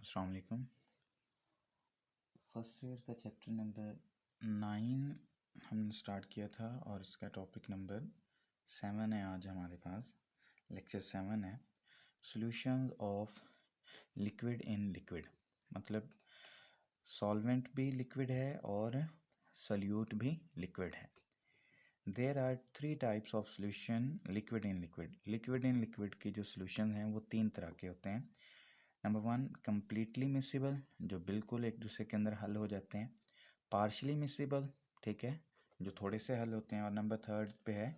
अस्सलाम वालेकुम। First year का चैप्टर नंबर 9 हमने स्टार्ट किया था और इसका टॉपिक नंबर 7 है। आज हमारे पास लेक्चर 7 है, solutions of liquid in liquid. मतलब सॉल्वेंट भी लिक्विड है और सॉल्यूट भी लिक्विड है। There are 3 types of solution liquid in liquid. Liquid in liquid के जो सॉल्यूशन हैं वो 3 तरह के होते हैं। नंबर 1 कम्प्लीटली मिसिबल, जो बिल्कुल एक दूसरे के अंदर हल हो जाते हैं। पार्शली मिसिबल, ठीक है, जो थोड़े से हल होते हैं। और नंबर 3 पे है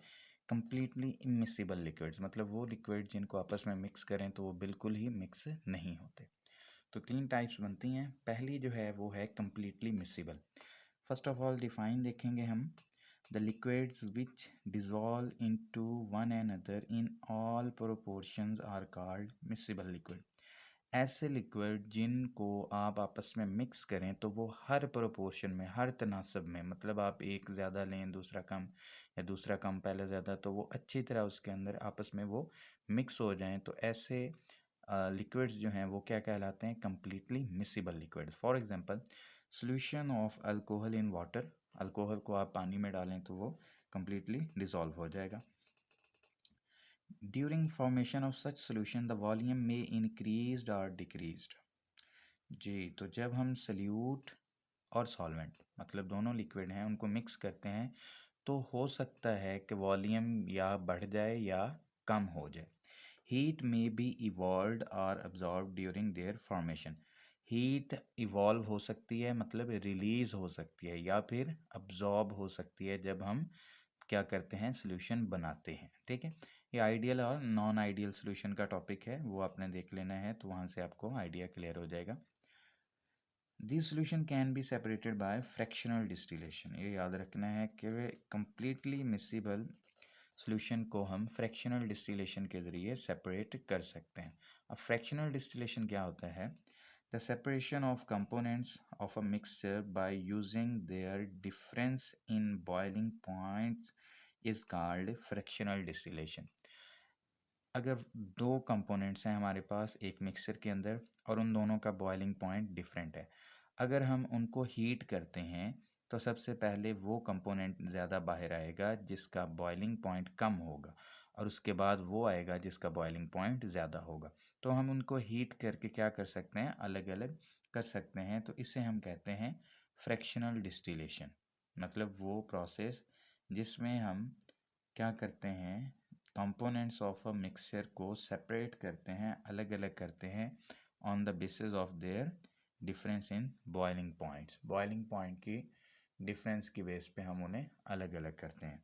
कम्प्लीटली इमिसिबल लिक्विड्स, मतलब वो लिक्विड जिनको आपस में मिक्स करें तो वो बिल्कुल ही मिक्स नहीं होते। तो 3 टाइप्स बनती हैं। पहली जो है वो है completely miscible. First of all define देखेंगे हम। The liquids which dissolve into one and other in all proportions are called miscible liquid. ऐसे लिक्विड जिनको आप आपस में मिक्स करें तो वो हर प्रोपोर्शन में, हर तनासब में, मतलब आप एक ज़्यादा लें दूसरा कम या दूसरा कम पहले ज़्यादा, तो वो अच्छी तरह उसके अंदर आपस में वो मिक्स हो जाएं, तो ऐसे लिक्विड्स जो हैं वो क्या कहलाते हैं? Completely miscible liquid. For example solution of alcohol in water. Alcohol को आप पानी में डालें तो वो कम्प्लीटली डिसॉल्व हो जाएगा। During formation of such solution the volume may increased or decreased। जी, तो जब हम सल्यूट और सॉल्वेंट, मतलब दोनों लिक्विड हैं, उनको मिक्स करते हैं तो हो सकता है कि वॉल्यूम या बढ़ जाए या कम हो जाए। हीट मे बी इवॉल्व और absorb during their formation. Heat evolve हो सकती है, मतलब रिलीज हो सकती है, या फिर अब्जॉर्ब हो सकती है जब हम क्या करते हैं? सोल्यूशन बनाते हैं। ठीक है, ये आइडियल और नॉन आइडियल सोल्यूशन का टॉपिक है, वो आपने देख लेना है, तो वहाँ से आपको आइडिया क्लियर हो जाएगा। This solution can be separated by fractional distillation. ये याद रखना है कि कम्प्लीटली मिसिबल सोल्यूशन को हम फ्रैक्शनल डिस्टिलेशन के ज़रिए सेपरेट कर सकते हैं। अब फ्रैक्शनल डिस्टिलेशन क्या होता है? The separation of components of a mixture by using their difference in boiling points is called fractional distillation. अगर 2 कंपोनेंट्स हैं हमारे पास एक मिक्सचर के अंदर और उन दोनों का बॉइलिंग पॉइंट डिफरेंट है, अगर हम उनको हीट करते हैं तो सबसे पहले वो कंपोनेंट ज़्यादा बाहर आएगा जिसका बॉइलिंग पॉइंट कम होगा, और उसके बाद वो आएगा जिसका बॉइलिंग पॉइंट ज़्यादा होगा। तो हम उनको हीट करके क्या कर सकते हैं? अलग अलग कर सकते हैं। तो इसे हम कहते हैं फ्रैक्शनल डिस्टिलेशन। मतलब वो प्रोसेस जिसमें हम क्या करते हैं? कंपोनेंट्स ऑफ अ मिक्सचर को सेपरेट करते हैं, अलग अलग करते हैं on the basis of their difference in boiling points. Boiling point की डिफरेंस की बेस पे हम उन्हें अलग अलग करते हैं।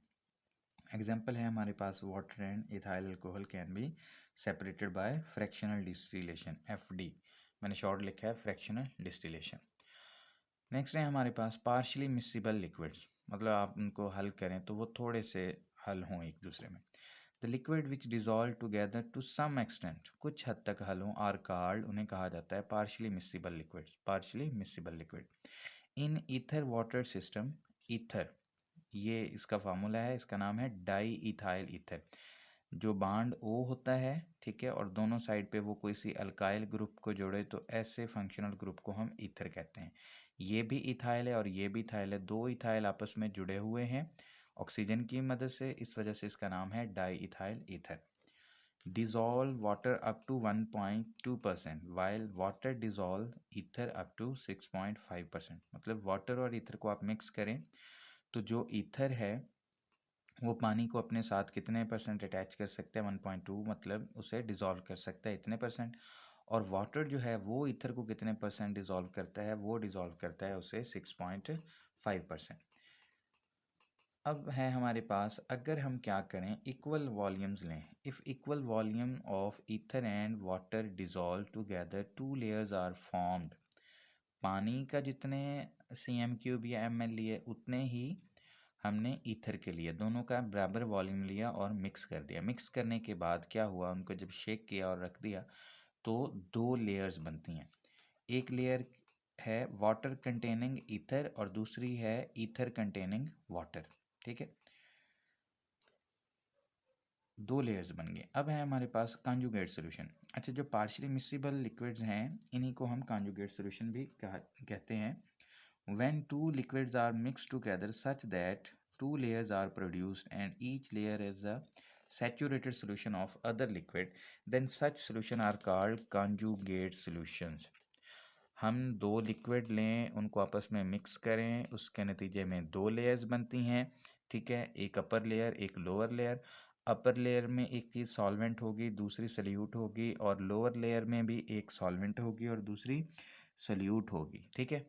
एग्जाम्पल है हमारे पास water and ethyl alcohol can be separated by fractional distillation, FD। मैंने शॉर्ट लिखा है फ्रैक्शनल डिस्टिलेशन। नेक्स्ट है हमारे पास पार्शली मिसिबल लिक्विड्स, मतलब आप उनको हल करें तो वो थोड़े से हल हों एक दूसरे में। The liquid which dissolve together to some extent, कुछ हद तक हल हों, आर कॉल्ड, उन्हें कहा जाता है partially miscible liquids. Partially miscible liquid in ether water system. Ether, ये इसका फार्मूला है, इसका नाम है डाई इथाइल ईथर। जो बांड O होता है, ठीक है, और दोनों साइड पे वो कोई सी अल्काइल ग्रुप को जोड़े तो ऐसे फंक्शनल ग्रुप को हम ईथर कहते हैं। ये भी इथाइल है और ये भी इथाइल है, 2 इथाइल आपस में जुड़े हुए हैं ऑक्सीजन की मदद से, इस वजह से इसका नाम है di ethyl ether. dissolve water up to 1.2% while water dissolve ether up to 6.5%। मतलब वाटर और ईथर को आप मिक्स करें तो जो ईथर है वो पानी को अपने साथ कितने % अटैच कर सकता है? 1.2, मतलब उसे डिज़ोल्व कर सकता है इतने %। और वाटर जो है वो ईथर को कितने % डिज़ोल्व करता है? वो डिज़ोल्व करता है उसे 6.5%। अब है हमारे पास, अगर हम क्या करें? इक्वल वॉल्यूम्स लें। If equal volume of ether and water dissolve together 2 layers are formed. पानी का जितने cm³ या ml लिए उतने ही हमने ईथर के लिए दोनों का बराबर वॉल्यूम लिया और मिक्स कर दिया। मिक्स करने के बाद क्या हुआ? उनको जब शेक किया और रख दिया तो 2 लेयर्स बनती हैं। एक लेयर है वाटर कंटेनिंग ईथर और दूसरी है ईथर कंटेनिंग वाटर। ठीक है, 2 लेयर्स बन गए। अब है हमारे पास कॉन्जुगेट सॉल्यूशन। अच्छा, जो पार्शियली मिक्सिबल लिक्विड्स हैं इन्हीं को हम कॉन्जुगेट सॉल्यूशन भी कहते हैं। When two liquids are mixed together such that two layers are produced and each layer is a saturated solution of other liquid, then such solution are called conjugate solutions. हम दो liquid लें, उनको आपस में mix करें, उसके नतीजे में दो लेयर्स बनती हैं, ठीक है, एक अपर लेयर एक लोअर लेयर। अपर लेयर में एक चीज़ सॉल्वेंट होगी, दूसरी सल्यूट होगी, और लोअर लेयर में भी एक सॉल्वेंट होगी और दूसरी सल्यूट होगी, ठीक है।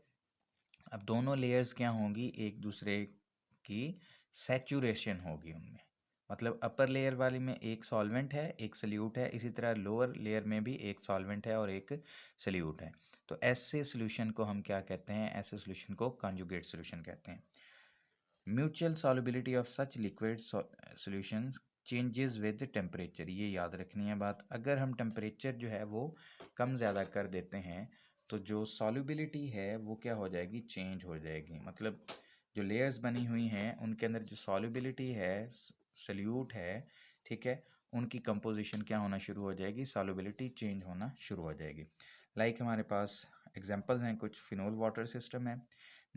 अब दोनों लेयर्स क्या होंगी, एक दूसरे की सैचुरेशन होगी उनमें, मतलब अपर लेयर वाली में एक सॉल्वेंट है एक सल्यूट है, इसी तरह लोअर लेयर में भी एक सॉल्वेंट है और एक सल्यूट है। तो ऐसे सॉल्यूशन को हम क्या कहते हैं, ऐसे सॉल्यूशन को कॉन्जुगेट सॉल्यूशन कहते हैं। Mutual solubility of such liquid solutions changes with temperature, ये याद रखनी है बात। अगर हम टेम्परेचर जो है वो कम ज़्यादा कर देते हैं तो जो सॉल्युबिलिटी है वो क्या हो जाएगी, चेंज हो जाएगी। मतलब जो लेयर्स बनी हुई हैं उनके अंदर जो सॉल्युबिलिटी है, सल्यूट है, ठीक है, उनकी कंपोजिशन क्या होना शुरू हो जाएगी, सॉल्युबिलिटी चेंज होना शुरू हो जाएगी। लाइक हमारे पास एग्जांपल्स हैं, कुछ फिनोल वाटर सिस्टम है,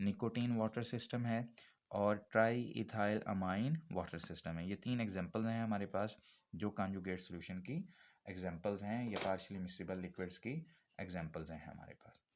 निकोटीन वाटर सिस्टम है, और try ethyl amine water system है। ये 3 एग्जांपल्स हैं हमारे पास जो कॉन्जुगेट सॉल्यूशन की एग्जांपल्स हैं, या पार्शियली मिक्सिबल लिक्विड्स की एग्जांपल्स हैं हमारे पास।